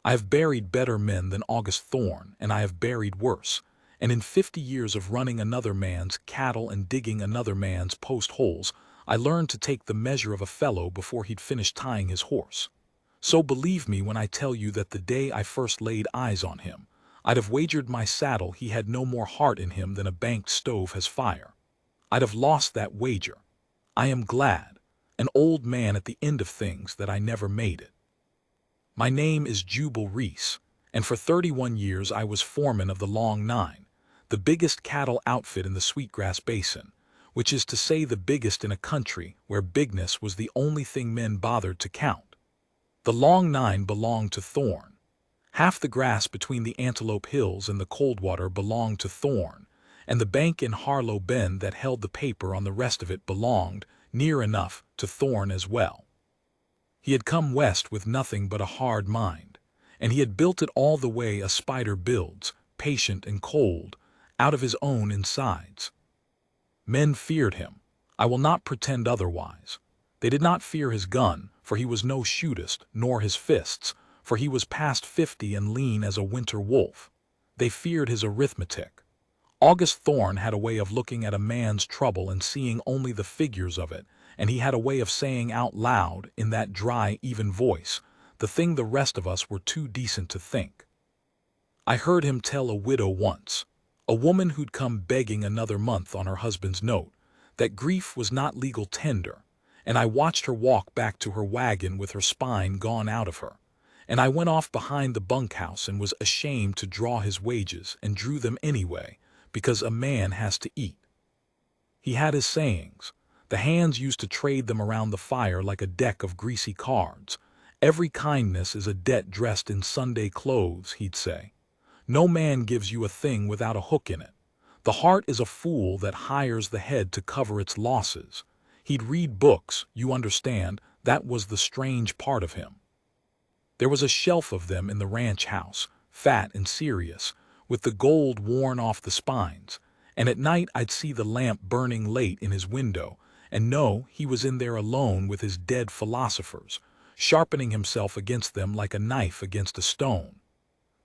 I have buried better men than August Thorne, and I have buried worse. And in 50 years of running another man's cattle and digging another man's post holes, I learned to take the measure of a fellow before he'd finished tying his horse. So believe me when I tell you that the day I first laid eyes on him, I'd have wagered my saddle he had no more heart in him than a banked stove has fire. I'd have lost that wager. I am glad, an old man at the end of things, that I never made it. My name is Jubal Reese, and for 31 years I was foreman of the Long Nine, the biggest cattle outfit in the Sweetgrass Basin, which is to say the biggest in a country where bigness was the only thing men bothered to count. The Long Nine belonged to Thorne. Half the grass between the Antelope Hills and the Coldwater belonged to Thorne, and the bank in Harlow Bend that held the paper on the rest of it belonged, near enough, to Thorne as well. He had come west with nothing but a hard mind, and he had built it all the way a spider builds, patient and cold, out of his own insides. Men feared him. I will not pretend otherwise. They did not fear his gun, for he was no shootist, nor his fists, for he was past 50 and lean as a winter wolf. They feared his arithmetic. August Thorne had a way of looking at a man's trouble and seeing only the figures of it, and he had a way of saying out loud, in that dry, even voice, the thing the rest of us were too decent to think. I heard him tell a widow once, a woman who'd come begging another month on her husband's note, that grief was not legal tender, and I watched her walk back to her wagon with her spine gone out of her, and I went off behind the bunkhouse and was ashamed to draw his wages and drew them anyway, because a man has to eat. He had his sayings. The hands used to trade them around the fire like a deck of greasy cards. Every kindness is a debt dressed in Sunday clothes, he'd say. No man gives you a thing without a hook in it. The heart is a fool that hires the head to cover its losses. He'd read books, you understand, that was the strange part of him. There was a shelf of them in the ranch house, fat and serious, with the gold worn off the spines, and at night I'd see the lamp burning late in his window, and know he was in there alone with his dead philosophers, sharpening himself against them like a knife against a stone.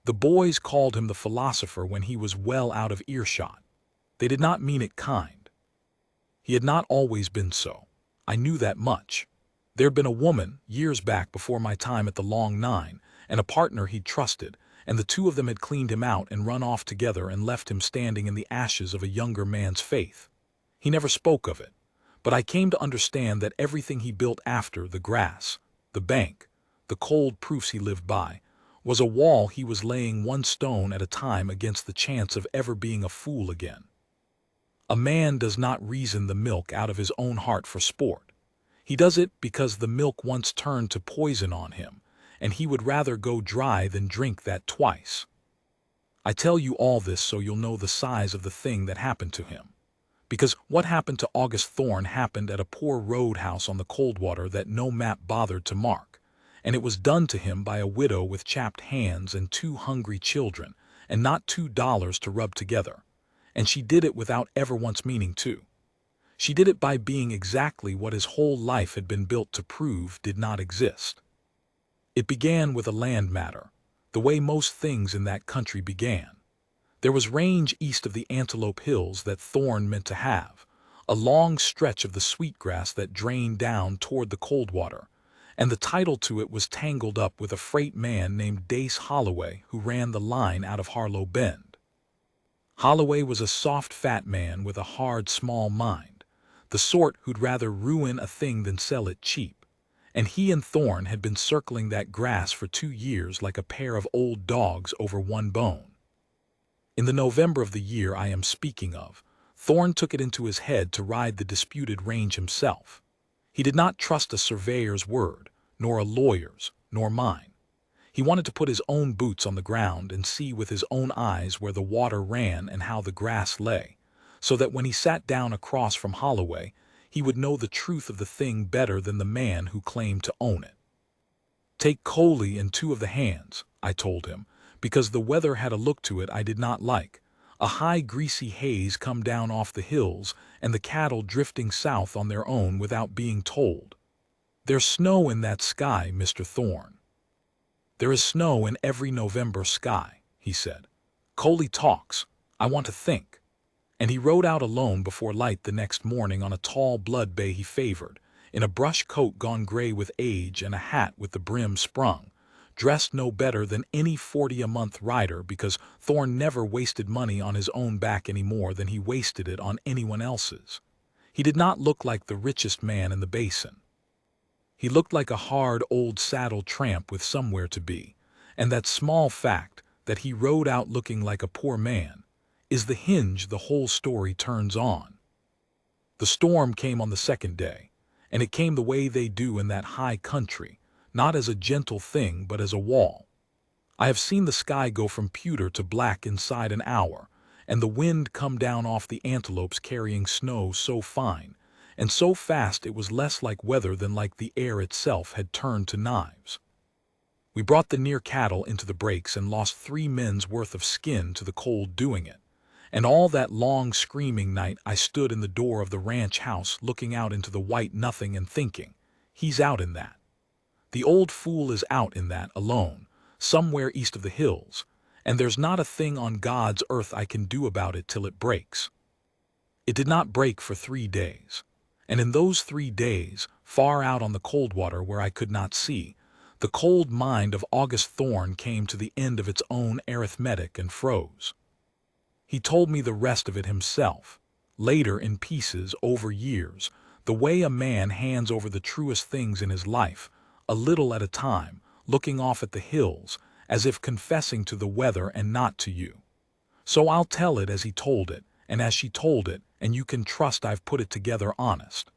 The boys called him the philosopher when he was well out of earshot. They did not mean it kind. He had not always been so. I knew that much. There'd been a woman, years back before my time at the Long Nine, and a partner he'd trusted, and the two of them had cleaned him out and run off together and left him standing in the ashes of a younger man's faith. He never spoke of it, but I came to understand that everything he built after the grass, the bank, the cold proofs he lived by, was a wall he was laying one stone at a time against the chance of ever being a fool again. A man does not reason the milk out of his own heart for sport. He does it because the milk once turned to poison on him, and he would rather go dry than drink that twice. I tell you all this so you'll know the size of the thing that happened to him. Because what happened to August Thorne happened at a poor roadhouse on the Coldwater that no map bothered to mark, and it was done to him by a widow with chapped hands and 2 hungry children, and not $2 to rub together. And she did it without ever once meaning to. She did it by being exactly what his whole life had been built to prove did not exist. It began with a land matter, the way most things in that country began. There was range east of the Antelope Hills that Thorne meant to have, a long stretch of the sweetgrass that drained down toward the Coldwater, and the title to it was tangled up with a freight man named Dace Holloway who ran the line out of Harlow Bend. Holloway was a soft fat man with a hard small mind, the sort who'd rather ruin a thing than sell it cheap, and he and Thorne had been circling that grass for 2 years like a pair of old dogs over one bone. In the November of the year I am speaking of, Thorne took it into his head to ride the disputed range himself. He did not trust a surveyor's word, nor a lawyer's, nor mine. He wanted to put his own boots on the ground and see with his own eyes where the water ran and how the grass lay, so that when he sat down across from Holloway, he would know the truth of the thing better than the man who claimed to own it. Take Coley in 2 of the hands, I told him, because the weather had a look to it I did not like. A high greasy haze come down off the hills and the cattle drifting south on their own without being told. There's snow in that sky, Mr. Thorne. There is snow in every November sky, he said. Coley talks. I want to think. And he rode out alone before light the next morning on a tall blood bay he favored, in a brush coat gone gray with age and a hat with the brim sprung, dressed no better than any 40-a-month rider because Thorne never wasted money on his own back any more than he wasted it on anyone else's. He did not look like the richest man in the basin. He looked like a hard old saddle tramp with somewhere to be, and that small fact that he rode out looking like a poor man is the hinge the whole story turns on. The storm came on the second day, and it came the way they do in that high country, not as a gentle thing but as a wall. I have seen the sky go from pewter to black inside an hour, and the wind come down off the antelopes carrying snow so fine, and so fast it was less like weather than like the air itself had turned to knives. We brought the near cattle into the breaks and lost 3 men's worth of skin to the cold doing it. And all that long screaming night I stood in the door of the ranch house looking out into the white nothing and thinking, he's out in that. The old fool is out in that alone, somewhere east of the hills, and there's not a thing on God's earth I can do about it till it breaks. It did not break for 3 days. And in those 3 days, far out on the cold water where I could not see, the cold mind of August Thorne came to the end of its own arithmetic and froze. He told me the rest of it himself, later in pieces over years, the way a man hands over the truest things in his life, a little at a time, looking off at the hills, as if confessing to the weather and not to you. So I'll tell it as he told it, and as she told it, and you can trust I've put it together honest.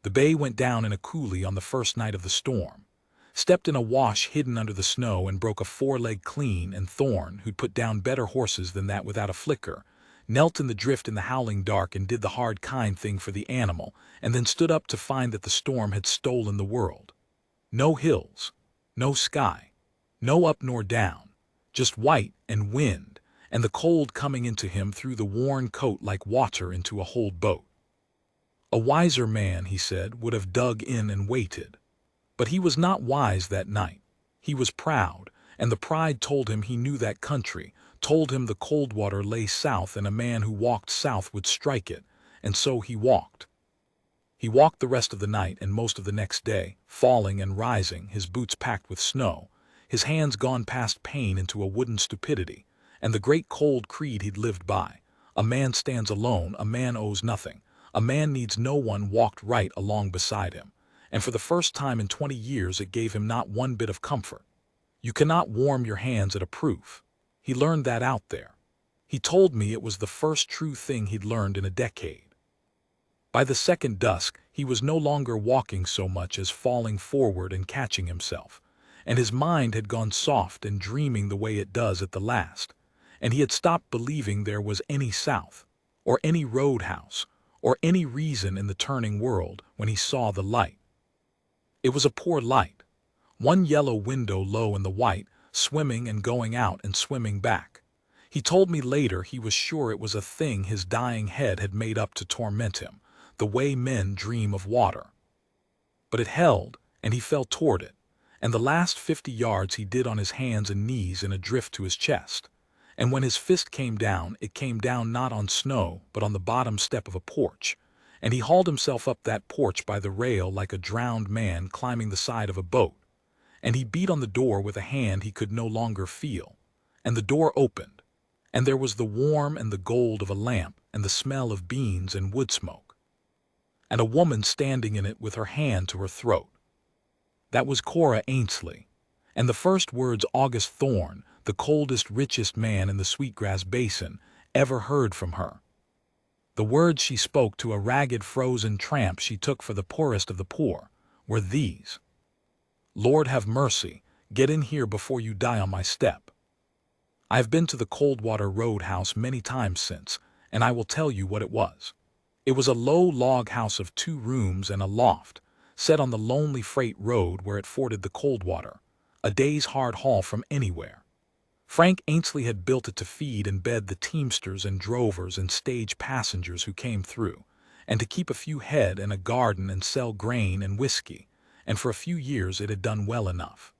The bay went down in a coulee on the first night of the storm, stepped in a wash hidden under the snow and broke a 4-leg clean, and Thorne, who'd put down better horses than that without a flicker, knelt in the drift in the howling dark and did the hard kind thing for the animal, and then stood up to find that the storm had stolen the world. No hills, no sky, no up nor down, just white and wind, and the cold coming into him through the worn coat like water into a hold boat. A wiser man, he said, would have dug in and waited. But he was not wise that night. He was proud, and the pride told him he knew that country, told him the cold water lay south and a man who walked south would strike it, and so he walked. He walked the rest of the night and most of the next day, falling and rising, his boots packed with snow, his hands gone past pain into a wooden stupidity, and the great cold creed he'd lived by. A man stands alone, a man owes nothing, a man needs no one walked right along beside him. And for the first time in 20 years it gave him not one bit of comfort. You cannot warm your hands at a proof. He learned that out there. He told me it was the first true thing he'd learned in a decade. By the second dusk, he was no longer walking so much as falling forward and catching himself, and his mind had gone soft and dreaming the way it does at the last, and he had stopped believing there was any south, or any roadhouse, or any reason in the turning world when he saw the light. It was a poor light, one yellow window low in the white, swimming and going out and swimming back. He told me later he was sure it was a thing his dying head had made up to torment him, the way men dream of water. But it held, and he fell toward it, and the last 50 yards he did on his hands and knees in a drift to his chest. And when his fist came down, it came down not on snow, but on the bottom step of a porch. And he hauled himself up that porch by the rail like a drowned man climbing the side of a boat. And he beat on the door with a hand he could no longer feel. And the door opened, and there was the warm and the gold of a lamp and the smell of beans and wood smoke. And a woman standing in it with her hand to her throat. That was Cora Ainsley. And the first words August Thorne, the coldest, richest man in the Sweetgrass Basin, ever heard from her. The words she spoke to a ragged, frozen tramp she took for the poorest of the poor were these: "Lord have mercy, get in here before you die on my step." I have been to the Coldwater Roadhouse many times since, and I will tell you what it was. It was a low log house of 2 rooms and a loft, set on the lonely freight road where it forded the Coldwater, a day's hard haul from anywhere. Frank Ainsley had built it to feed and bed the teamsters and drovers and stage passengers who came through, and to keep a few head and a garden and sell grain and whiskey, and for a few years it had done well enough.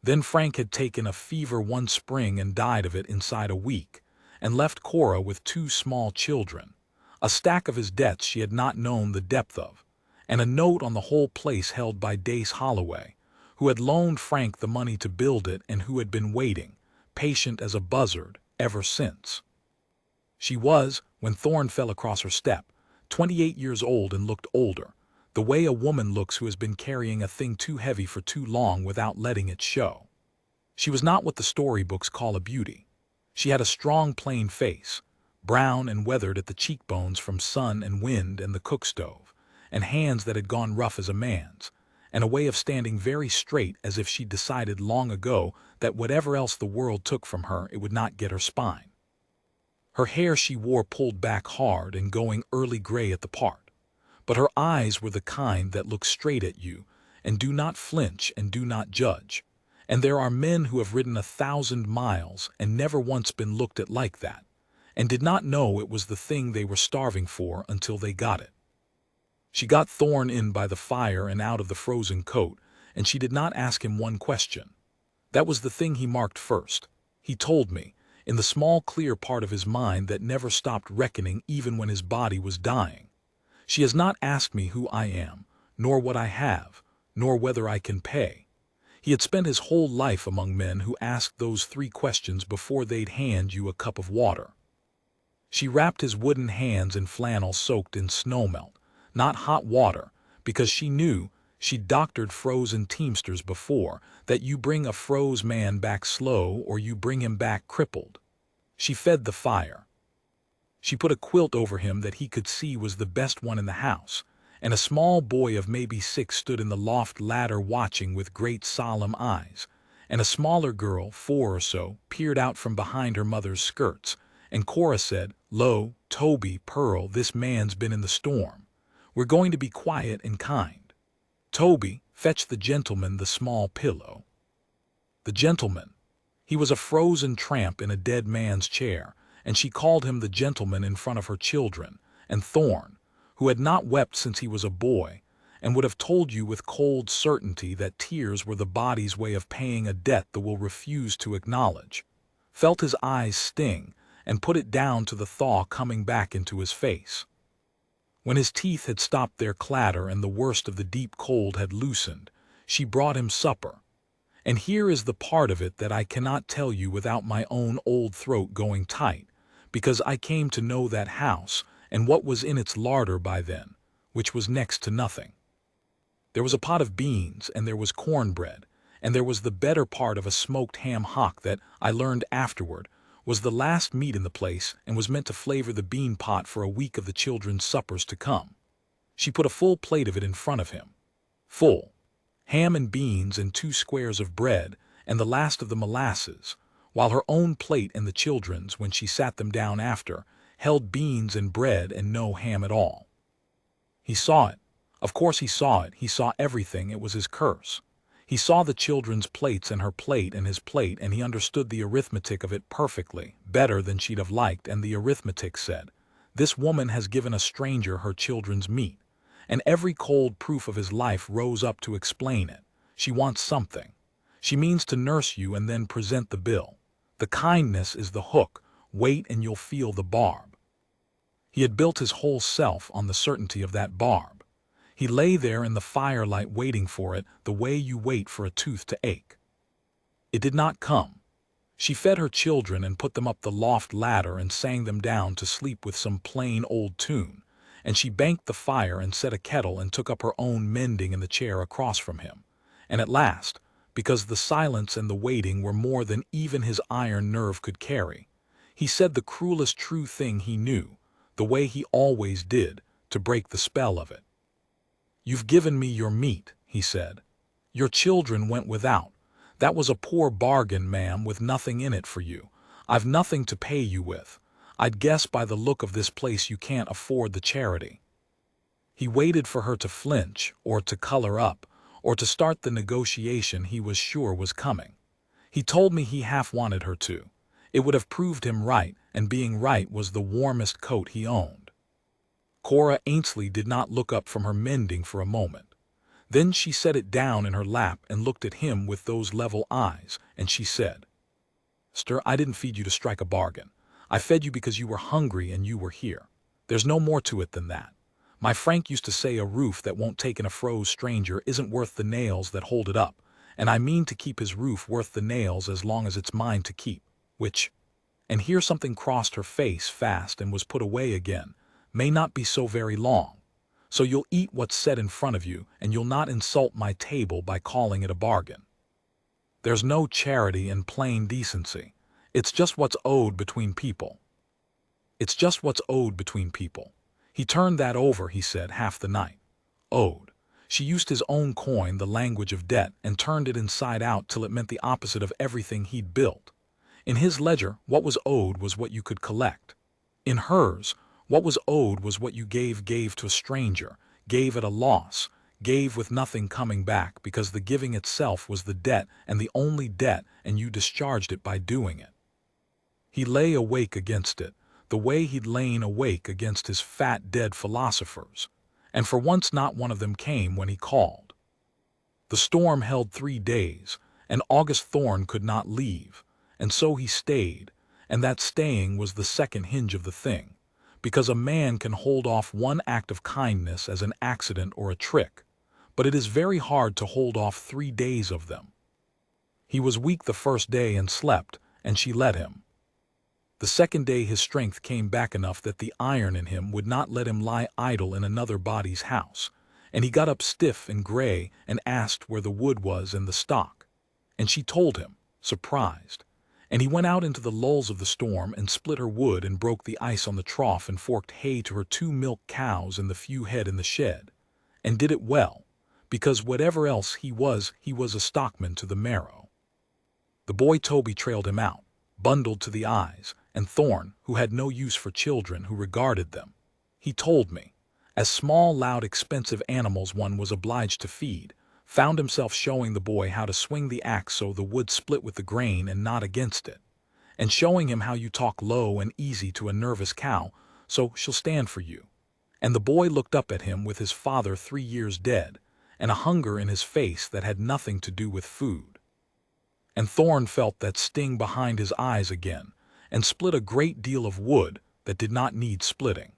Then Frank had taken a fever one spring and died of it inside a week, and left Cora with two small children, a stack of his debts she had not known the depth of, and a note on the whole place held by Dace Holloway, who had loaned Frank the money to build it and who had been waiting, patient as a buzzard, ever since. She was, when Thorn fell across her step, 28 years old and looked older, the way a woman looks who has been carrying a thing too heavy for too long without letting it show. She was not what the storybooks call a beauty. She had a strong, plain face, brown and weathered at the cheekbones from sun and wind and the cook stove, and hands that had gone rough as a man's, and a way of standing very straight as if she'd decided long ago that whatever else the world took from her, it would not get her spine. Her hair she wore pulled back hard and going early gray at the part, but her eyes were the kind that look straight at you and do not flinch and do not judge. And there are men who have ridden 1,000 miles and never once been looked at like that, and did not know it was the thing they were starving for until they got it. She got Thorn in by the fire and out of the frozen coat, and she did not ask him one question. That was the thing he marked first. He told me, in the small clear part of his mind that never stopped reckoning even when his body was dying. She has not asked me who I am, nor what I have, nor whether I can pay. He had spent his whole life among men who asked those 3 questions before they'd hand you a cup of water. She wrapped his wooden hands in flannel soaked in snowmelt, not hot water, because she knew, she'd doctored frozen teamsters before, that you bring a froze man back slow or you bring him back crippled. She fed the fire. She put a quilt over him that he could see was the best one in the house, and a small boy of maybe 6 stood in the loft ladder watching with great solemn eyes, and a smaller girl, 4 or so, peered out from behind her mother's skirts, and Cora said, "Lo, Toby, Pearl, this man's been in the storm. We're going to be quiet and kind. Toby, fetch the gentleman the small pillow." The gentleman. He was a frozen tramp in a dead man's chair, and she called him the gentleman in front of her children, and Thorn, who had not wept since he was a boy, and would have told you with cold certainty that tears were the body's way of paying a debt that will refuse to acknowledge, felt his eyes sting, and put it down to the thaw coming back into his face. When his teeth had stopped their clatter and the worst of the deep cold had loosened, she brought him supper. And here is the part of it that I cannot tell you without my own old throat going tight, because I came to know that house and what was in its larder by then, which was next to nothing. There was a pot of beans, and there was cornbread, and there was the better part of a smoked ham hock that, I learned afterward, was the last meat in the place and was meant to flavor the bean pot for a week of the children's suppers to come. She put a full plate of it in front of him. Full. Ham and beans and 2 squares of bread, and the last of the molasses, while her own plate and the children's, when she sat them down after, held beans and bread and no ham at all. He saw it. Of course he saw it. He saw everything. It was his curse. He saw the children's plates and her plate and his plate, and he understood the arithmetic of it perfectly, better than she'd have liked, and the arithmetic said, "This woman has given a stranger her children's meat." And every cold proof of his life rose up to explain it. She wants something. She means to nurse you and then present the bill. The kindness is the hook. Wait and you'll feel the barb. He had built his whole self on the certainty of that barb. He lay there in the firelight waiting for it, the way you wait for a tooth to ache. It did not come. She fed her children and put them up the loft ladder and sang them down to sleep with some plain old tune, and she banked the fire and set a kettle and took up her own mending in the chair across from him. And at last, because the silence and the waiting were more than even his iron nerve could carry, he said the cruelest true thing he knew, the way he always did, to break the spell of it. "You've given me your meat," he said. "Your children went without. That was a poor bargain, ma'am, with nothing in it for you. I've nothing to pay you with. I'd guess by the look of this place you can't afford the charity." He waited for her to flinch, or to color up, or to start the negotiation he was sure was coming. He told me he half wanted her to. It would have proved him right, and being right was the warmest coat he owned. Cora Ainsley did not look up from her mending for a moment. Then she set it down in her lap and looked at him with those level eyes, and she said, "Stir, I didn't feed you to strike a bargain. I fed you because you were hungry and you were here. There's no more to it than that. My Frank used to say a roof that won't take in a froze stranger isn't worth the nails that hold it up, and I mean to keep his roof worth the nails as long as it's mine to keep, which," and here something crossed her face fast and was put away again, "may not be so very long. So you'll eat what's set in front of you, and you'll not insult my table by calling it a bargain. There's no charity in plain decency. It's just what's owed between people. It's just what's owed between people." He turned that over, he said, half the night. Owed. She used his own coin, the language of debt, and turned it inside out till it meant the opposite of everything he'd built. In his ledger, what was owed was what you could collect. In hers, what was owed was what you gave to a stranger, gave at a loss, gave with nothing coming back, because the giving itself was the debt and the only debt, and you discharged it by doing it. He lay awake against it, the way he'd lain awake against his fat dead philosophers, and for once not one of them came when he called. The storm held 3 days, and August Thorne could not leave, and so he stayed, and that staying was the second hinge of the thing, because a man can hold off one act of kindness as an accident or a trick, but it is very hard to hold off 3 days of them. He was weak the first day and slept, and she let him. The second day his strength came back enough that the iron in him would not let him lie idle in another body's house, and he got up stiff and gray and asked where the wood was and the stock, and she told him, surprised, and he went out into the lulls of the storm and split her wood and broke the ice on the trough and forked hay to her 2 milk cows and the few head in the shed, and did it well, because whatever else he was a stockman to the marrow. The boy Toby trailed him out, bundled to the eyes, and Thorne, who had no use for children, who regarded them, he told me, as small, loud, expensive animals one was obliged to feed, found himself showing the boy how to swing the axe so the wood split with the grain and not against it, and showing him how you talk low and easy to a nervous cow so she'll stand for you. And the boy looked up at him with his father 3 years dead, and a hunger in his face that had nothing to do with food. And Thorne felt that sting behind his eyes again, and split a great deal of wood that did not need splitting.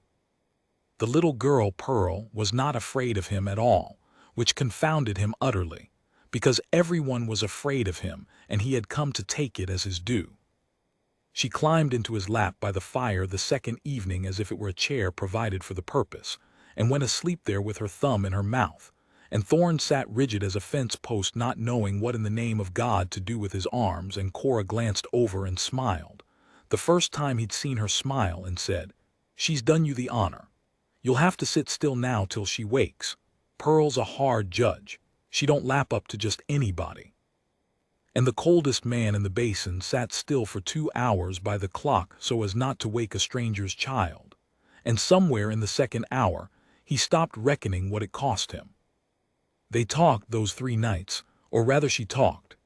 The little girl, Pearl, was not afraid of him at all, which confounded him utterly, because everyone was afraid of him, and he had come to take it as his due. She climbed into his lap by the fire the second evening as if it were a chair provided for the purpose, and went asleep there with her thumb in her mouth, and Thorne sat rigid as a fence post, not knowing what in the name of God to do with his arms, and Cora glanced over and smiled, the first time he'd seen her smile, and said, "She's done you the honor. You'll have to sit still now till she wakes. Pearl's a hard judge. She don't lap up to just anybody." And the coldest man in the basin sat still for 2 hours by the clock so as not to wake a stranger's child, and somewhere in the second hour he stopped reckoning what it cost him. They talked those 3 nights, or rather she talked.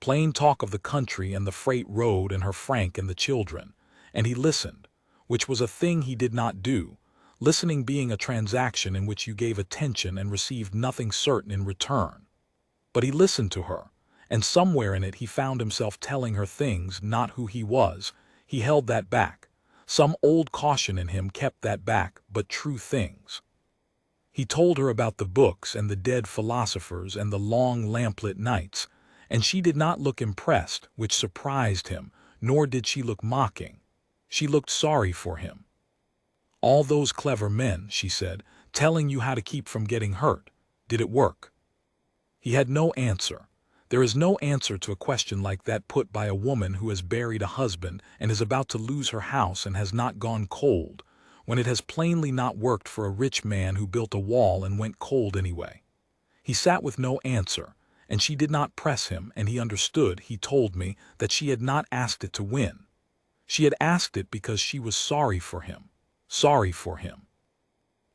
Plain talk of the country and the freight road and her Frank and the children, and he listened, which was a thing he did not do, listening being a transaction in which you gave attention and received nothing certain in return. But he listened to her, and somewhere in it he found himself telling her things not who he was. He held that back. Some old caution in him kept that back, but true things. He told her about the books and the dead philosophers and the long lamplit nights, and she did not look impressed, which surprised him, nor did she look mocking. She looked sorry for him. "All those clever men," she said, "telling you how to keep from getting hurt. Did it work?" He had no answer. There is no answer to a question like that put by a woman who has buried a husband and is about to lose her house and has not gone cold, when it has plainly not worked for a rich man who built a wall and went cold anyway. He sat with no answer, and she did not press him, and he understood, he told me, that she had not asked it to win. She had asked it because she was sorry for him. Sorry for him.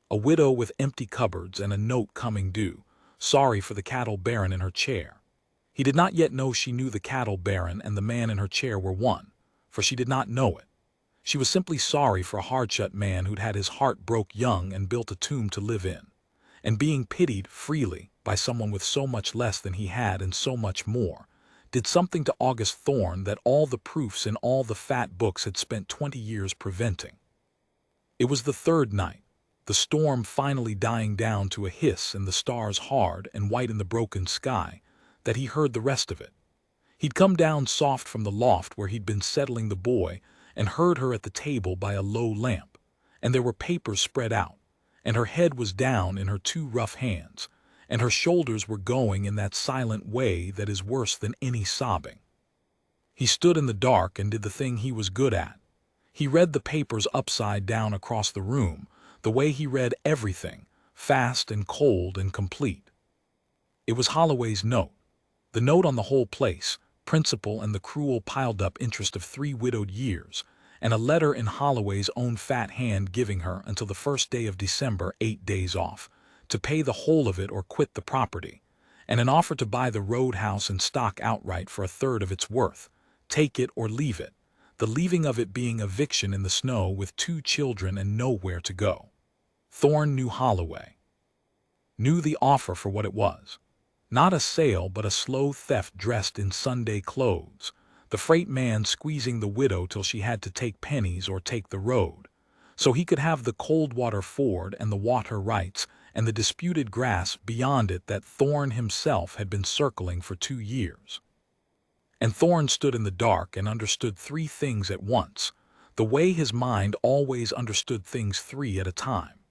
A widow with empty cupboards and a note coming due. Sorry for the cattle baron in her chair. He did not yet know she knew the cattle baron and the man in her chair were one, for she did not know it. She was simply sorry for a hard-shut man who'd had his heart broke young and built a tomb to live in, and being pitied freely by someone with so much less than he had and so much more, did something to August Thorne that all the proofs in all the fat books had spent 20 years preventing. It was the third night, the storm finally dying down to a hiss and the stars hard and white in the broken sky, that he heard the rest of it. He'd come down soft from the loft where he'd been settling the boy and heard her at the table by a low lamp, and there were papers spread out, and her head was down in her two rough hands, and her shoulders were going in that silent way that is worse than any sobbing. He stood in the dark and did the thing he was good at. He read the papers upside down across the room, the way he read everything, fast and cold and complete. It was Holloway's note, the note on the whole place, principal and the cruel piled-up interest of 3 widowed years, and a letter in Holloway's own fat hand giving her until the first day of December 8 days off, to pay the whole of it or quit the property, and an offer to buy the roadhouse and stock outright for 1/3 of its worth, take it or leave it, the leaving of it being eviction in the snow with 2 children and nowhere to go. Thorne knew Holloway. Knew the offer for what it was. Not a sale but a slow theft dressed in Sunday clothes, the freight man squeezing the widow till she had to take pennies or take the road, so he could have the Coldwater Ford and the water rights and the disputed grass beyond it that Thorne himself had been circling for 2 years. And Thorne stood in the dark and understood 3 things at once, the way his mind always understood things 3 at a time.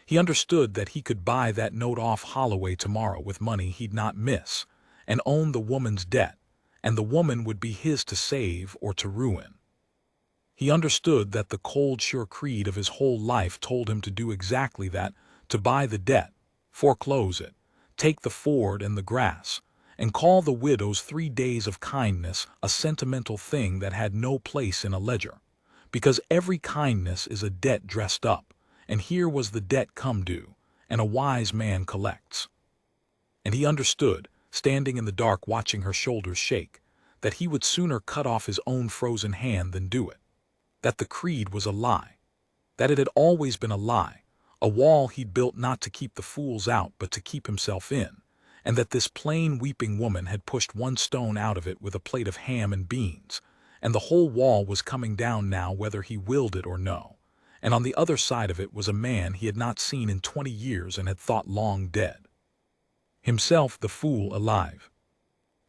He understood that he could buy that note off Holloway tomorrow with money he'd not miss, and own the woman's debt, and the woman would be his to save or to ruin. He understood that the cold, sure creed of his whole life told him to do exactly that, to buy the debt, foreclose it, take the Ford and the grass, and call the widow's 3 days of kindness a sentimental thing that had no place in a ledger, because every kindness is a debt dressed up, and here was the debt come due, and a wise man collects. And he understood, standing in the dark watching her shoulders shake, that he would sooner cut off his own frozen hand than do it. That the creed was a lie. That it had always been a lie, a wall he'd built not to keep the fools out but to keep himself in, and that this plain weeping woman had pushed 1 stone out of it with a plate of ham and beans, and the whole wall was coming down now whether he willed it or no, and on the other side of it was a man he had not seen in 20 years and had thought long dead. Himself the fool alive.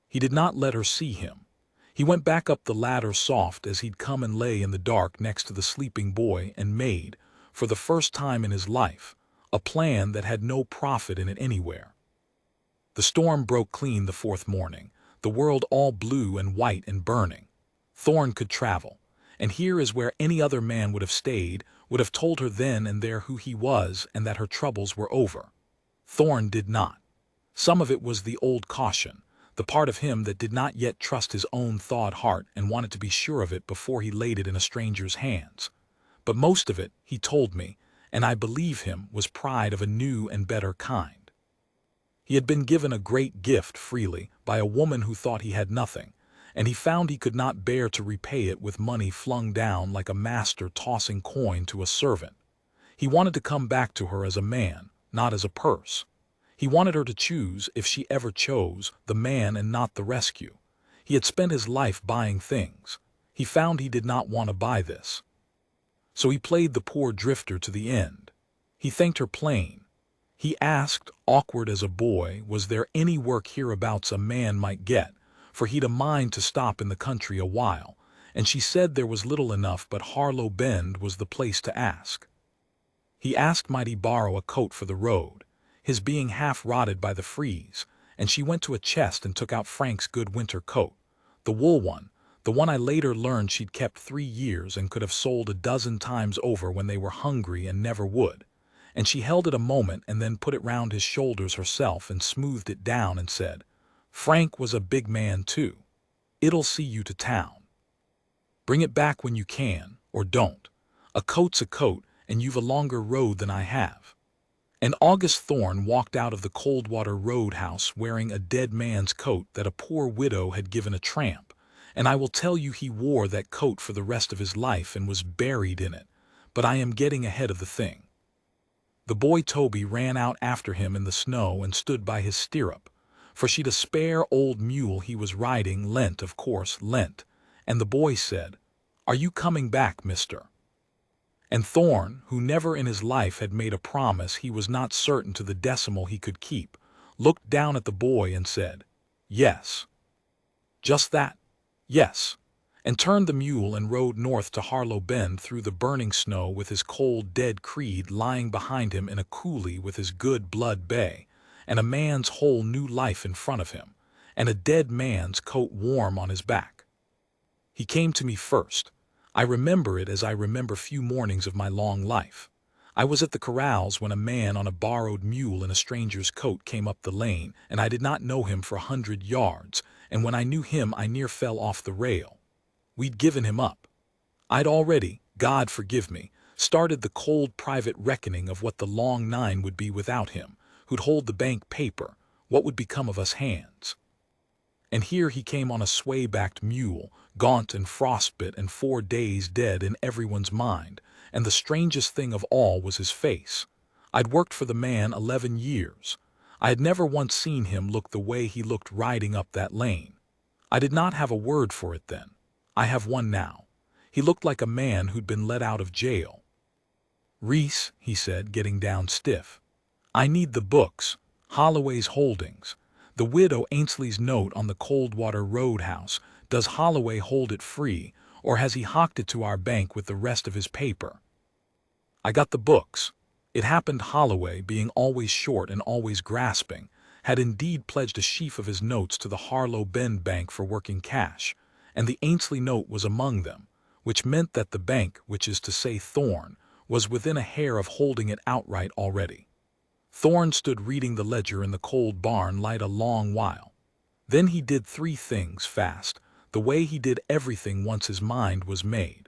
He did not let her see him. He went back up the ladder soft as he'd come and lay in the dark next to the sleeping boy and made, for the first time in his life, a plan that had no profit in it anywhere. The storm broke clean the 4th morning, the world all blue and white and burning. Thorne could travel, and here is where any other man would have stayed, would have told her then and there who he was and that her troubles were over. Thorne did not. Some of it was the old caution, the part of him that did not yet trust his own thawed heart and wanted to be sure of it before he laid it in a stranger's hands. But most of it, he told me, and I believe him, was pride of a new and better kind. He had been given a great gift freely by a woman who thought he had nothing, and he found he could not bear to repay it with money flung down like a master tossing coin to a servant. He wanted to come back to her as a man, not as a purse. He wanted her to choose, if she ever chose, the man and not the rescue. He had spent his life buying things. He found he did not want to buy this. So he played the poor drifter to the end. He thanked her plain. He asked, awkward as a boy, was there any work hereabouts a man might get, for he'd a mind to stop in the country a while, and she said there was little enough but Harlow Bend was the place to ask. He asked might he borrow a coat for the road, his being half rotted by the freeze, and she went to a chest and took out Frank's good winter coat, the wool one, the one I later learned she'd kept 3 years and could have sold a dozen times over when they were hungry and never would, and she held it a moment and then put it round his shoulders herself and smoothed it down and said, Frank was a big man too. It'll see you to town. Bring it back when you can, or don't. A coat's a coat, and you've a longer road than I have. And August Thorne walked out of the Coldwater Roadhouse wearing a dead man's coat that a poor widow had given a tramp, and I will tell you he wore that coat for the rest of his life and was buried in it, but I am getting ahead of the thing. The boy Toby ran out after him in the snow and stood by his stirrup, for she'd a spare old mule he was riding lent, of course, lent, and the boy said, "Are you coming back, mister?" And Thorn, who never in his life had made a promise he was not certain to the decimal he could keep, looked down at the boy and said, "Yes." Just that, yes, and turned the mule and rode north to Harlow Bend through the burning snow with his cold, dead creed lying behind him in a coulee with his good blood bay, and a man's whole new life in front of him, and a dead man's coat warm on his back. He came to me first. I remember it as I remember few mornings of my long life. I was at the corrals when a man on a borrowed mule in a stranger's coat came up the lane, and I did not know him for 100 yards, and when I knew him I near fell off the rail. We'd given him up. I'd already, God forgive me, started the cold private reckoning of what the long nine would be without him, who'd hold the bank paper, what would become of us hands. And here he came on a sway-backed mule, gaunt and frostbit and 4 days dead in everyone's mind, and the strangest thing of all was his face. I'd worked for the man 11 years. I had never once seen him look the way he looked riding up that lane. I did not have a word for it then. I have one now. He looked like a man who'd been let out of jail. "Reese," he said, getting down stiff, "I need the books, Holloway's holdings. The widow Ainsley's note on the Coldwater Roadhouse. Does Holloway hold it free, or has he hocked it to our bank with the rest of his paper?" I got the books. It happened Holloway, being always short and always grasping, had indeed pledged a sheaf of his notes to the Harlow Bend Bank for working cash, and the Ainsley note was among them, which meant that the bank, which is to say Thorn, was within a hair of holding it outright already. Thorn stood reading the ledger in the cold barn light a long while. Then he did 3 things fast, the way he did everything once his mind was made.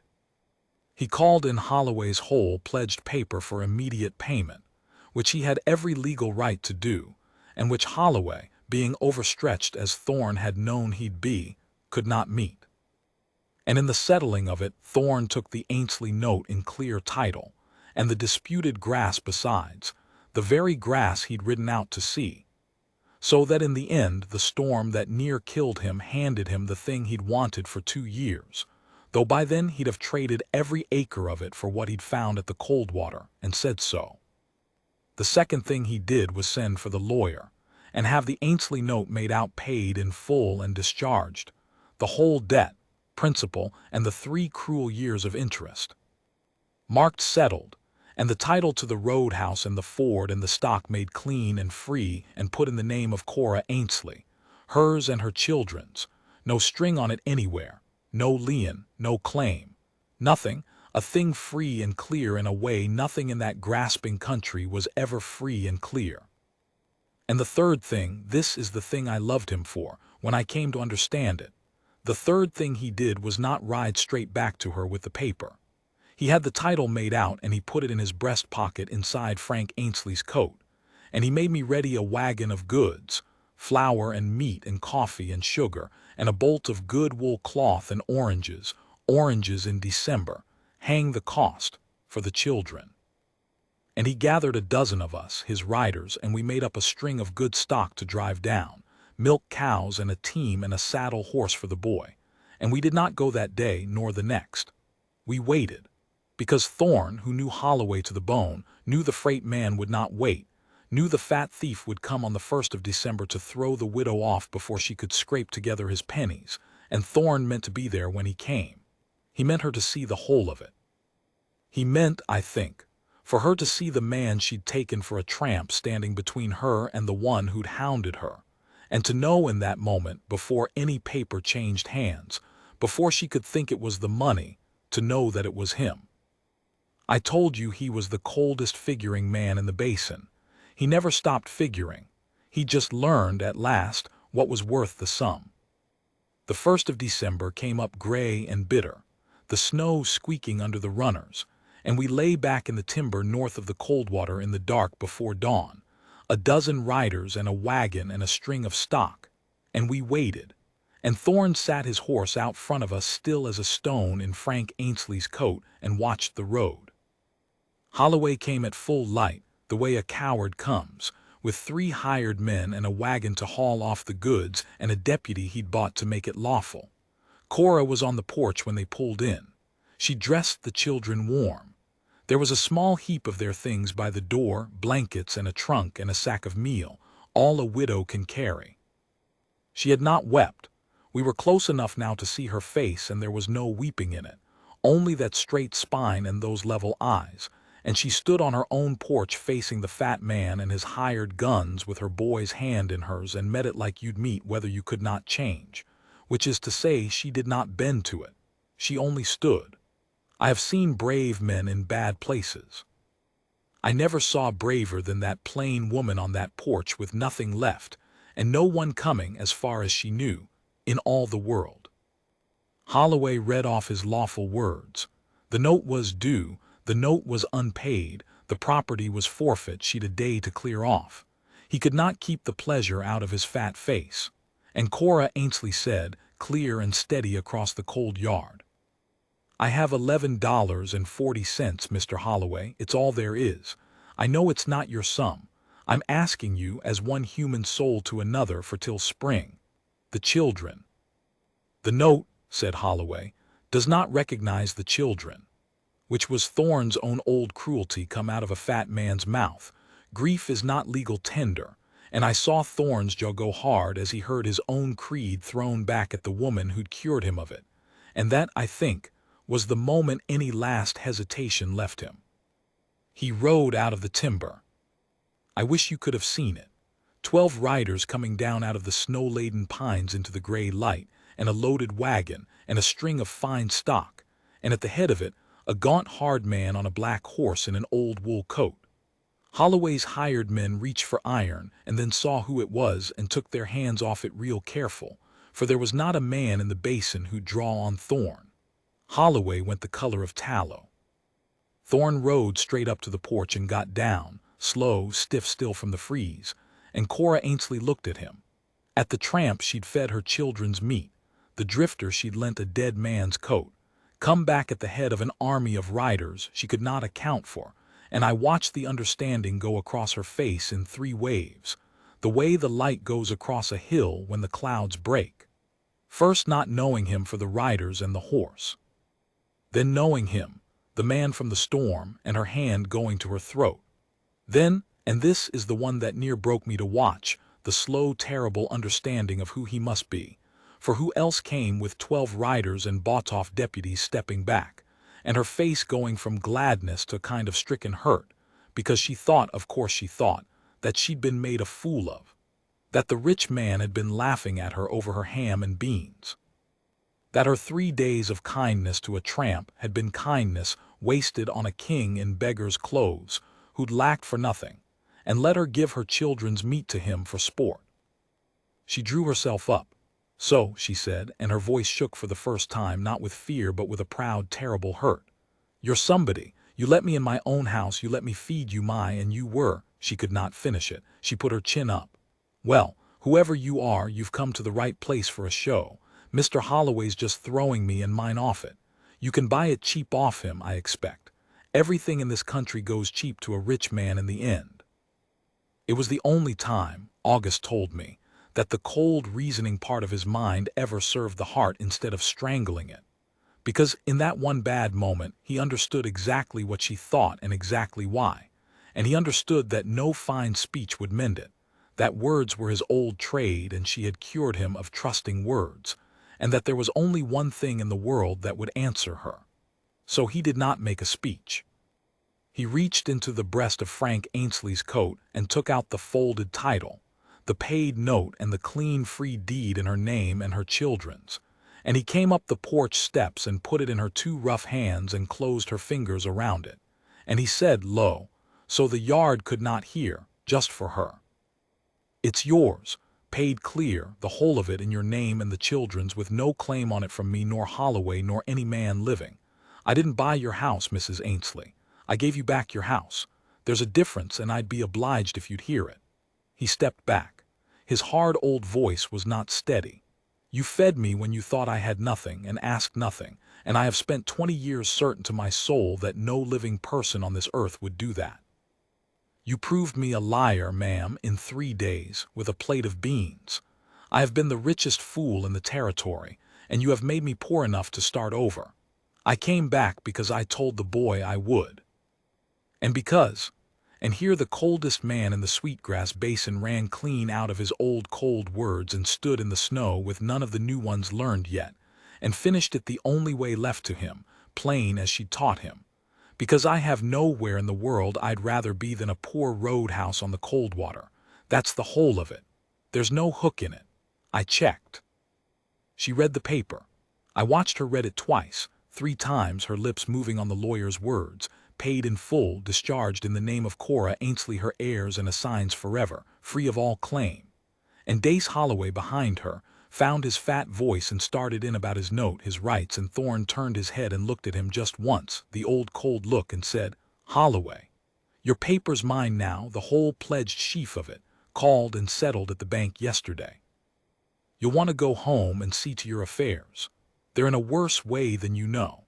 He called in Holloway's whole pledged paper for immediate payment, which he had every legal right to do, and which Holloway, being overstretched as Thorn had known he'd be, could not meet. And in the settling of it, Thorn took the Ainsley note in clear title, and the disputed grass besides, the very grass he'd ridden out to see. So that in the end the storm that near killed him handed him the thing he'd wanted for 2 years, though by then he'd have traded every acre of it for what he'd found at the Coldwater, and said so. The second thing he did was send for the lawyer, and have the Ainsley note made out paid in full and discharged, the whole debt, principal, and the 3 cruel years of interest. Marked settled, and the title to the roadhouse and the ford and the stock made clean and free and put in the name of Cora Ainsley, hers and her children's, no string on it anywhere, no lien, no claim, nothing, a thing free and clear in a way nothing in that grasping country was ever free and clear. And the third thing, this is the thing I loved him for, when I came to understand it. The third thing he did was not ride straight back to her with the paper. He had the title made out and he put it in his breast pocket inside Frank Ainsley's coat, and he made me ready a wagon of goods, flour and meat and coffee and sugar, and a bolt of good wool cloth and oranges in December, hang the cost, for the children. And he gathered a dozen of us, his riders, and we made up a string of good stock to drive down, milk cows and a team and a saddle horse for the boy, and we did not go that day nor the next. We waited, because Thorn, who knew Holloway to the bone, knew the freight man would not wait, knew the fat thief would come on the 1st of December to throw the widow off before she could scrape together his pennies, and Thorn meant to be there when he came. He meant her to see the whole of it. He meant, I think, for her to see the man she'd taken for a tramp standing between her and the one who'd hounded her, and to know in that moment, before any paper changed hands, before she could think it was the money, to know that it was him. I told you he was the coldest figuring man in the basin. He never stopped figuring. He just learned, at last, what was worth the sum. The 1st of December came up gray and bitter, the snow squeaking under the runners, and we lay back in the timber north of the Coldwater in the dark before dawn, a dozen riders and a wagon and a string of stock, and we waited, and Thorn sat his horse out front of us still as a stone in Frank Ainsley's coat and watched the road. Holloway came at full light, the the way a coward comes, with 3 hired men and a wagon to haul off the goods and a deputy he'd bought to make it lawful. Cora was on the porch when they pulled in. She dressed the children warm. There was a small heap of their things by the door, blankets and a trunk and a sack of meal, all a widow can carry. She had not wept. We were close enough now to see her face, and there was no weeping in it, only that straight spine and those level eyes, and she stood on her own porch facing the fat man and his hired guns with her boy's hand in hers and met it like you'd meet whether you could not change, which is to say she did not bend to it. She only stood. I have seen brave men in bad places. I never saw braver than that plain woman on that porch with nothing left, and no one coming, as far as she knew, in all the world. Holloway read off his lawful words. The note was due, the note was unpaid, the property was forfeit, she'd a day to clear off. He could not keep the pleasure out of his fat face. And Cora Ainsley said, clear and steady across the cold yard, "I have $11.40, Mr. Holloway, it's all there is. I know it's not your sum. I'm asking you as one human soul to another for till spring. The children." "The note," said Holloway, "does not recognize the children," which was Thorne's own old cruelty come out of a fat man's mouth. Grief is not legal tender, and I saw Thorne's jaw go hard as he heard his own creed thrown back at the woman who'd cured him of it, and that, I think, was the moment any last hesitation left him. He rode out of the timber. I wish you could have seen it. 12 riders coming down out of the snow-laden pines into the gray light, and a loaded wagon, and a string of fine stock, and at the head of it, a gaunt hard man on a black horse in an old wool coat. Holloway's hired men reached for iron, and then saw who it was and took their hands off it real careful, for there was not a man in the basin who'd draw on Thorne. Holloway went the color of tallow. Thorne rode straight up to the porch and got down, slow, stiff still from the freeze, and Cora Ainsley looked at him. At the tramp she'd fed her children's meat, the drifter she'd lent a dead man's coat, come back at the head of an army of riders she could not account for, and I watched the understanding go across her face in 3 waves, the way the light goes across a hill when the clouds break. First not knowing him for the riders and the horse. Then knowing him, the man from the storm, and her hand going to her throat. Then, and this is the one that near broke me to watch, the slow, terrible understanding of who he must be, for who else came with 12 riders and bought-off deputies stepping back, and her face going from gladness to a kind of stricken hurt, because she thought, of course she thought, that she'd been made a fool of, that the rich man had been laughing at her over her ham and beans, that her 3 days of kindness to a tramp had been kindness wasted on a king in beggar's clothes who'd lacked for nothing, and let her give her children's meat to him for sport. She drew herself up. "So," she said, and her voice shook for the first time, not with fear but with a proud, terrible hurt. "You're somebody. You let me in my own house, you let me feed you and you were—" She could not finish it. She put her chin up. "Well, whoever you are, you've come to the right place for a show. Mr. Holloway's just throwing me and mine off it. You can buy it cheap off him, I expect. Everything in this country goes cheap to a rich man in the end." It was the only time, August told me, that the cold reasoning part of his mind ever served the heart instead of strangling it. Because in that one bad moment he understood exactly what she thought and exactly why, and he understood that no fine speech would mend it, that words were his old trade and she had cured him of trusting words, and that there was only one thing in the world that would answer her. So he did not make a speech. He reached into the breast of Frank Ainsley's coat and took out the folded title, the paid note and the clean free deed in her name and her children's, and he came up the porch steps and put it in her 2 rough hands and closed her fingers around it, and he said low, so the yard could not hear, just for her, "It's yours, paid clear, the whole of it in your name and the children's, with no claim on it from me nor Holloway nor any man living. I didn't buy your house, Mrs. Ainsley. I gave you back your house. There's a difference, and I'd be obliged if you'd hear it." He stepped back. His hard old voice was not steady. "You fed me when you thought I had nothing and asked nothing, and I have spent 20 years certain to my soul that no living person on this earth would do that. You proved me a liar, ma'am, in 3 days, with a plate of beans. I have been the richest fool in the territory, and you have made me poor enough to start over. I came back because I told the boy I would. And because, and here the coldest man in the sweetgrass basin ran clean out of his old cold words and stood in the snow with none of the new ones learned yet, and finished it the only way left to him, plain as she taught him. Because I have nowhere in the world I'd rather be than a poor roadhouse on the Coldwater. That's the whole of it. There's no hook in it. I checked. She read the paper. I watched her read it twice, 3 times, her lips moving on the lawyer's words, paid in full, discharged in the name of Cora Ainsley, her heirs and assigns forever, free of all claim. And Dace Holloway behind her found his fat voice and started in about his note, his rights, and Thorne turned his head and looked at him just once, the old cold look, and said, "Holloway, your paper's mine now, the whole pledged sheaf of it, called and settled at the bank yesterday. You'll want to go home and see to your affairs. They're in a worse way than you know."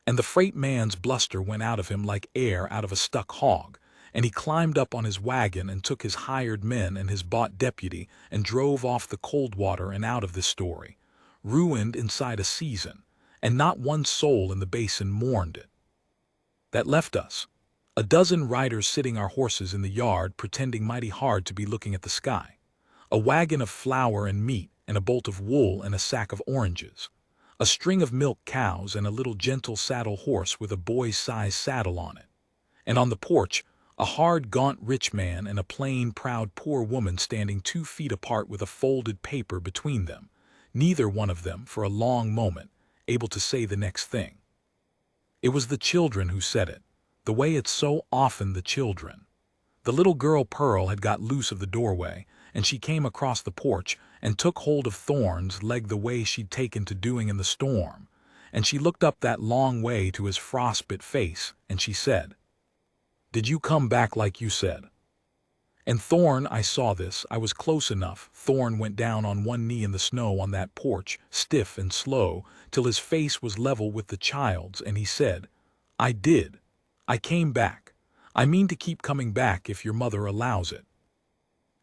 And the freight man's bluster went out of him like air out of a stuck hog, and he climbed up on his wagon and took his hired men and his bought deputy and drove off the Coldwater and out of this story, ruined inside a season, and not one soul in the basin mourned it. That left us, a dozen riders sitting our horses in the yard pretending mighty hard to be looking at the sky, a wagon of flour and meat and a bolt of wool and a sack of oranges, a string of milk cows and a little gentle saddle horse with a boy's-size saddle on it, and on the porch, a hard, gaunt rich man and a plain, proud, poor woman standing 2 feet apart with a folded paper between them, neither one of them, for a long moment, able to say the next thing. It was the children who said it, the way it's so often the children. The little girl Pearl had got loose of the doorway, and she came across the porch and took hold of Thorne's leg the way she'd taken to doing in the storm, and she looked up that long way to his frostbit face, and she said, "Did you come back like you said?" And Thorne, I saw this, I was close enough, Thorne went down on one knee in the snow on that porch, stiff and slow, till his face was level with the child's, and he said, "I did. I came back. I mean to keep coming back if your mother allows it."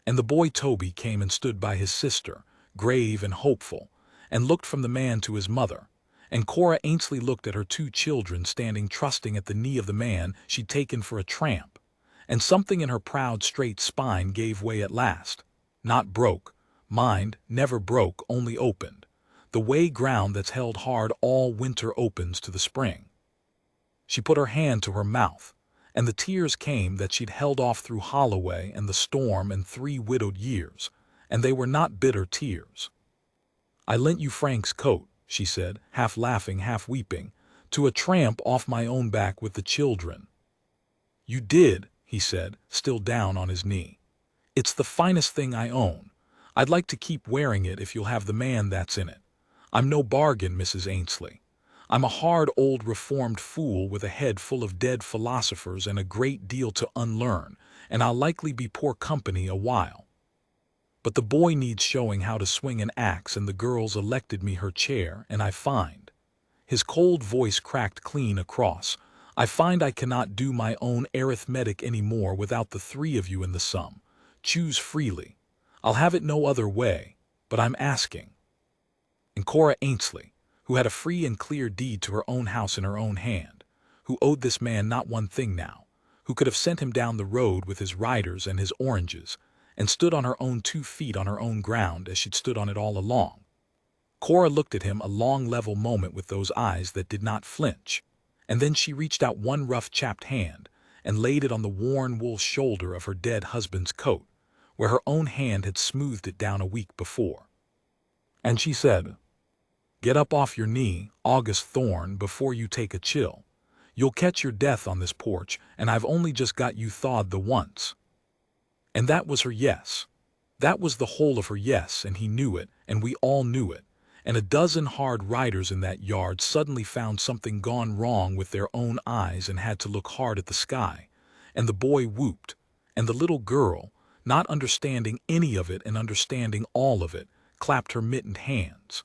And the boy Toby came and stood by his sister, grave and hopeful, and looked from the man to his mother, and Cora Ainsley looked at her 2 children standing trusting at the knee of the man she'd taken for a tramp, and something in her proud straight spine gave way at last. Not broke, mind, never broke, only opened, the way ground that's held hard all winter opens to the spring. She put her hand to her mouth, and the tears came that she'd held off through Holloway and the storm and 3 widowed years, and they were not bitter tears. "I lent you Frank's coat," she said, half laughing, half weeping, "to a tramp off my own back with the children." "You did," he said, still down on his knee. "It's the finest thing I own. I'd like to keep wearing it if you'll have the man that's in it. I'm no bargain, Mrs. Ainsley. I'm a hard old reformed fool with a head full of dead philosophers and a great deal to unlearn, and I'll likely be poor company a while. But the boy needs showing how to swing an axe, and the girls elected me her chair, and I find," his cold voice cracked clean across, "I find I cannot do my own arithmetic any more without the 3 of you in the sum. Choose freely. I'll have it no other way, but I'm asking." And Cora Ainsley, who had a free and clear deed to her own house in her own hand, who owed this man not one thing now, who could have sent him down the road with his riders and his oranges, and stood on her own 2 feet on her own ground as she'd stood on it all along. Cora looked at him a long level moment with those eyes that did not flinch, and then she reached out one rough chapped hand and laid it on the worn wool shoulder of her dead husband's coat, where her own hand had smoothed it down a week before. And she said, "Get up off your knee, August Thorne, before you take a chill. You'll catch your death on this porch, and I've only just got you thawed the once." And that was her yes. That was the whole of her yes, and he knew it, and we all knew it, and a dozen hard riders in that yard suddenly found something gone wrong with their own eyes and had to look hard at the sky, and the boy whooped, and the little girl, not understanding any of it and understanding all of it, clapped her mittened hands.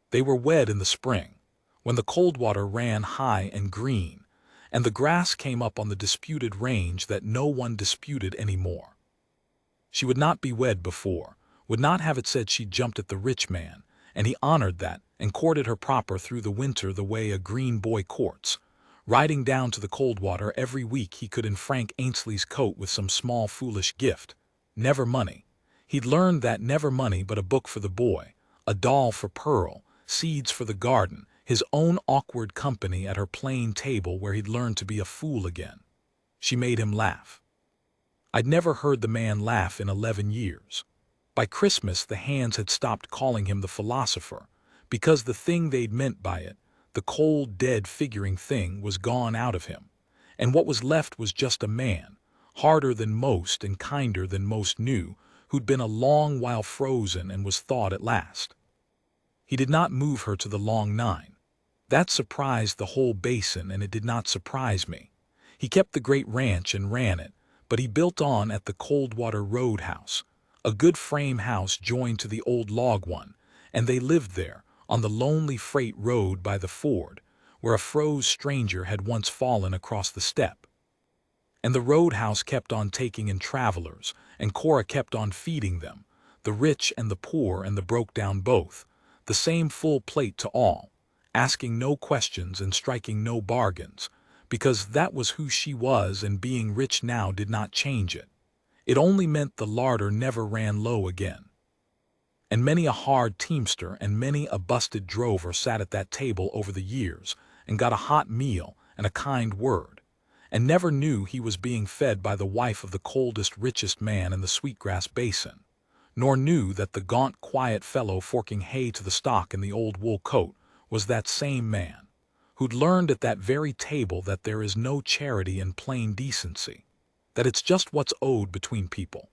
They were wed in the spring, when the Coldwater ran high and green, and the grass came up on the disputed range that no one disputed anymore. She would not be wed before, would not have it said she jumped at the rich man, and he honored that and courted her proper through the winter the way a green boy courts, riding down to the Coldwater every week he could in Frank Ainsley's coat with some small foolish gift. Never money. He'd learned that never money but a book for the boy, a doll for Pearl, seeds for the garden, his own awkward company at her plain table where he'd learned to be a fool again. She made him laugh. I'd never heard the man laugh in 11 years. By Christmas the hands had stopped calling him the philosopher, because the thing they'd meant by it, the cold, dead figuring thing, was gone out of him, and what was left was just a man, harder than most and kinder than most knew, who'd been a long while frozen and was thawed at last. He did not move her to the Long Nine. That surprised the whole basin, and it did not surprise me. He kept the great ranch and ran it, but he built on at the Coldwater Roadhouse, a good frame house joined to the old log one, and they lived there, on the lonely freight road by the ford, where a froze stranger had once fallen across the step. And the roadhouse kept on taking in travelers, and Cora kept on feeding them, the rich and the poor and the broke-down both, the same full plate to all, asking no questions and striking no bargains, because that was who she was, and being rich now did not change it. It only meant the larder never ran low again. And many a hard teamster and many a busted drover sat at that table over the years and got a hot meal and a kind word, and never knew he was being fed by the wife of the coldest, richest man in the Sweetgrass Basin, nor knew that the gaunt, quiet fellow forking hay to the stock in the old wool coat was that same man, who'd learned at that very table that there is no charity in plain decency, that it's just what's owed between people,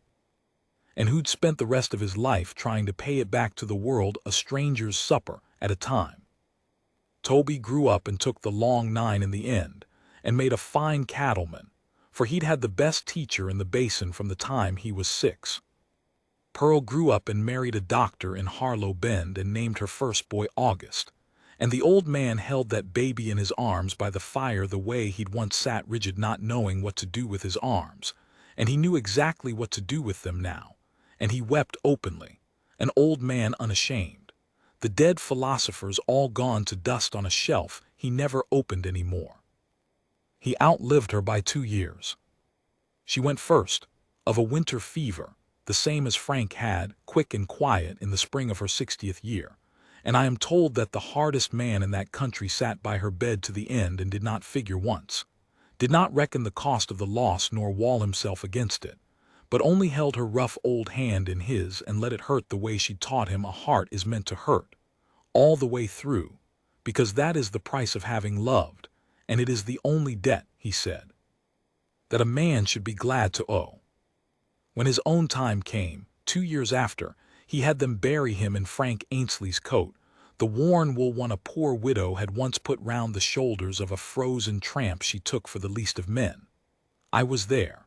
and who'd spent the rest of his life trying to pay it back to the world a stranger's supper at a time. Toby grew up and took the Long Nine in the end, and made a fine cattleman, for he'd had the best teacher in the basin from the time he was 6. Pearl grew up and married a doctor in Harlow Bend and named her first boy August, and the old man held that baby in his arms by the fire the way he'd once sat rigid not knowing what to do with his arms, and he knew exactly what to do with them now, and he wept openly, an old man unashamed, the dead philosophers all gone to dust on a shelf he never opened any more. He outlived her by 2 years. She went first, of a winter fever, the same as Frank had, quick and quiet, in the spring of her 60th year, and I am told that the hardest man in that country sat by her bed to the end and did not figure once, did not reckon the cost of the loss nor wall himself against it, but only held her rough old hand in his and let it hurt the way she taught him a heart is meant to hurt, all the way through, because that is the price of having loved, and it is the only debt, he said, that a man should be glad to owe. When his own time came, 2 years after, he had them bury him in Frank Ainsley's coat, the worn wool one a poor widow had once put round the shoulders of a frozen tramp she took for the least of men. I was there.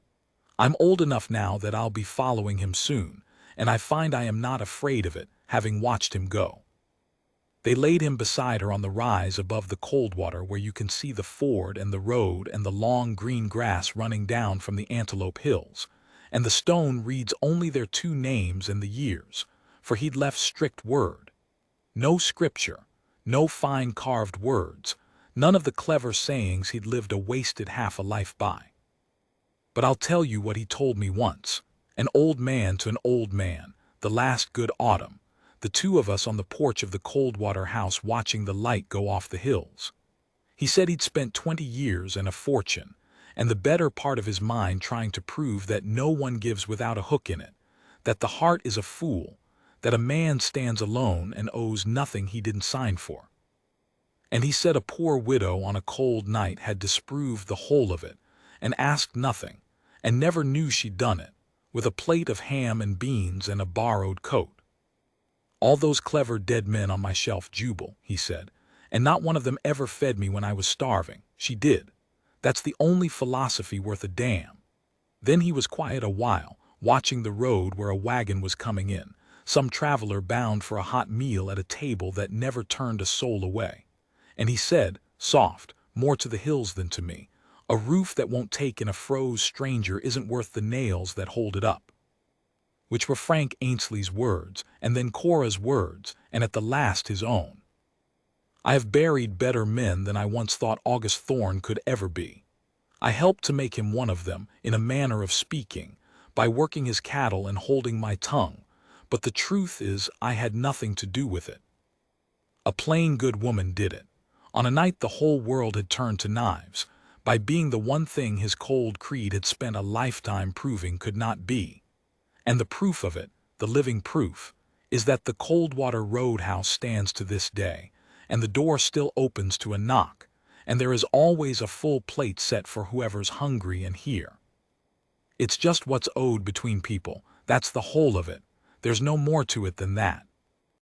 I'm old enough now that I'll be following him soon, and I find I am not afraid of it, having watched him go. They laid him beside her on the rise above the Coldwater where you can see the ford and the road and the long green grass running down from the Antelope Hills, and the stone reads only their 2 names and the years, for he'd left strict word. No scripture, no fine carved words, none of the clever sayings he'd lived a wasted half a life by. But I'll tell you what he told me once, an old man to an old man, the last good autumn, the 2 of us on the porch of the Coldwater house watching the light go off the hills. He said he'd spent 20 years and a fortune, and the better part of his mind trying to prove that no one gives without a hook in it, that the heart is a fool, that a man stands alone and owes nothing he didn't sign for. And he said a poor widow on a cold night had disproved the whole of it, and asked nothing, and never knew she'd done it, with a plate of ham and beans and a borrowed coat. All those clever dead men on my shelf jubal, he said, and not one of them ever fed me when I was starving. She did. That's the only philosophy worth a damn. Then he was quiet a while, watching the road where a wagon was coming in, some traveler bound for a hot meal at a table that never turned a soul away. And he said, soft, more to the hills than to me, A roof that won't take in a froze stranger isn't worth the nails that hold it up. Which were Frank Ainsley's words, and then Cora's words, and at the last his own. I have buried better men than I once thought August Thorne could ever be. I helped to make him one of them, in a manner of speaking, by working his cattle and holding my tongue, but the truth is I had nothing to do with it. A plain good woman did it, on a night the whole world had turned to knives, by being the one thing his cold creed had spent a lifetime proving could not be. And the proof of it, the living proof, is that the Coldwater Roadhouse stands to this day, and the door still opens to a knock, and there is always a full plate set for whoever's hungry and here. It's just what's owed between people, that's the whole of it. There's no more to it than that.